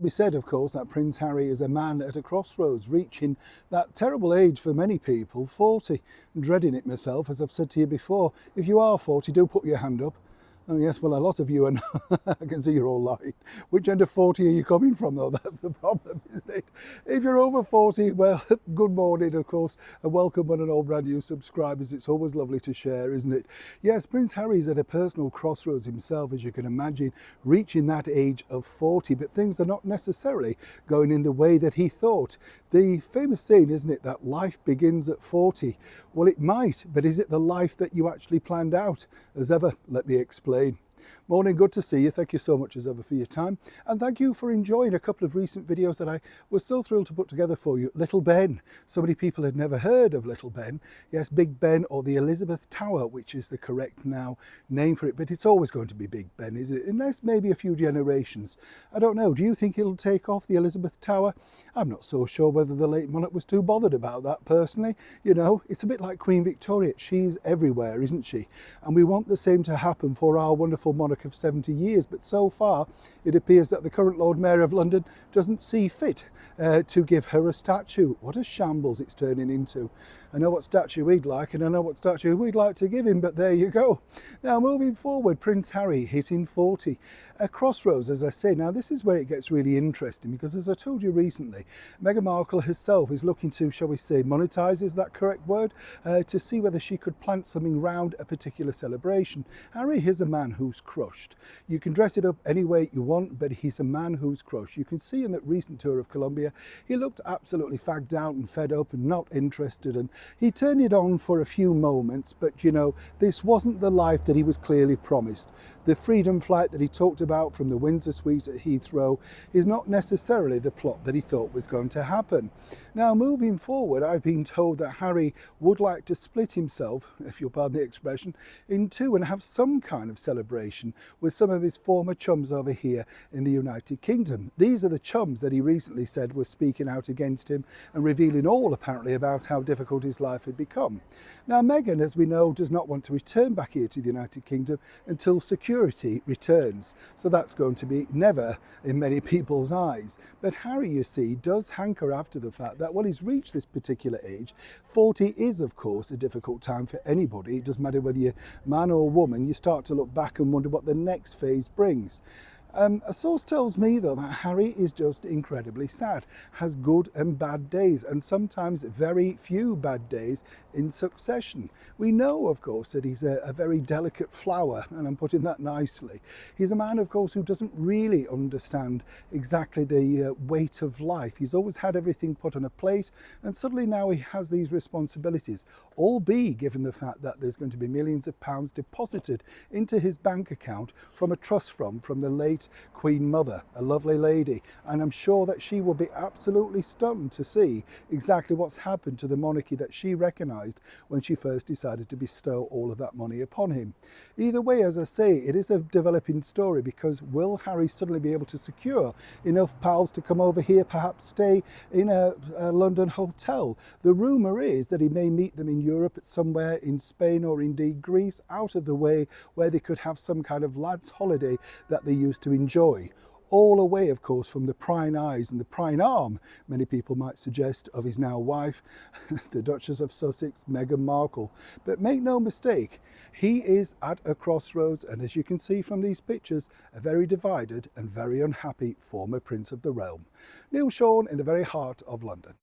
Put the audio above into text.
We said, of course, that Prince Harry is a man at a crossroads, reaching that terrible age for many people, 40. Dreading it myself, as I've said to you before. If you are 40, do put your hand up. Oh yes, well, a lot of you, and I can see you're all lying. Which end of 40 are you coming from, though? That's the problem, isn't it? If you're over 40, well, good morning, of course, and welcome on and all brand new subscribers. It's always lovely to share, isn't it? Yes, Prince Harry's at a personal crossroads himself, as you can imagine, reaching that age of 40, but things are not necessarily going in the way that he thought. The famous saying, isn't it, that life begins at 40? Well, it might, but is it the life that you actually planned out? As ever, let me explain. Morning, good to see you. Thank you so much as ever for your time, and thank you for enjoying a couple of recent videos that I was so thrilled to put together for you. Little Ben. So many people had never heard of Little Ben. Yes, Big Ben, or the Elizabeth Tower, which is the correct now name for it, but it's always going to be Big Ben, isn't it? Unless maybe a few generations. I don't know. Do you think it'll take off, the Elizabeth Tower? I'm not so sure whether the late monarch was too bothered about that personally. You know, it's a bit like Queen Victoria. She's everywhere, isn't she? And we want the same to happen for our wonderful monarch of 70 years, but so far it appears that the current Lord Mayor of London doesn't see fit to give her a statue. What a shambles it's turning into. I know what statue we'd like, and I know what statue we'd like to give him, but there you go. Now, moving forward, Prince Harry hitting 40. A crossroads, as I say. Now, this is where it gets really interesting, because as I told you recently, Meghan Markle herself is looking to, shall we say, monetize, is that correct word, to see whether she could plant something round a particular celebration. Harry is a man who's crushed. You can dress it up any way you want, but he's a man who's crushed. You can see in that recent tour of Colombia, he looked absolutely fagged out and fed up and not interested, and he turned it on for a few moments, but you know, this wasn't the life that he was clearly promised. The freedom flight that he talked about from the Windsor suite at Heathrow is not necessarily the plot that he thought was going to happen. Now, moving forward, I've been told that Harry would like to split himself, if you'll pardon the expression, in two and have some kind of celebration with some of his former chums over here in the United Kingdom. These are the chums that he recently said were speaking out against him and revealing all apparently about how difficult his life had become. Now, Meghan, as we know, does not want to return back here to the United Kingdom until security returns. So that's going to be never in many people's eyes. But Harry, you see, does hanker after the fact that, well, he's reached this particular age. 40 is, of course, a difficult time for anybody. It doesn't matter whether you're man or woman. You start to look back and wonder what the next phase brings. A source tells me, though, that Harry is just incredibly sad, has good and bad days, and sometimes very few bad days in succession. We know, of course, that he's a very delicate flower, and I'm putting that nicely. He's a man, of course, who doesn't really understand exactly the weight of life. He's always had everything put on a plate, and suddenly now he has these responsibilities, albeit given the fact that there's going to be millions of pounds deposited into his bank account from a trust fund from the late Queen Mother, a lovely lady, and I'm sure that she will be absolutely stunned to see exactly what's happened to the monarchy that she recognised when she first decided to bestow all of that money upon him. Either way, as I say, it is a developing story, because will Harry suddenly be able to secure enough pals to come over here, perhaps stay in a London hotel? The rumour is that he may meet them in Europe, somewhere in Spain or indeed Greece, out of the way, where they could have some kind of lads' holiday that they used to enjoy. All away, of course, from the prying eyes and the prying arm, many people might suggest, of his now wife, the Duchess of Sussex, Meghan Markle. But make no mistake, he is at a crossroads, and as you can see from these pictures, a very divided and very unhappy former Prince of the Realm. Neil Sean in the very heart of London.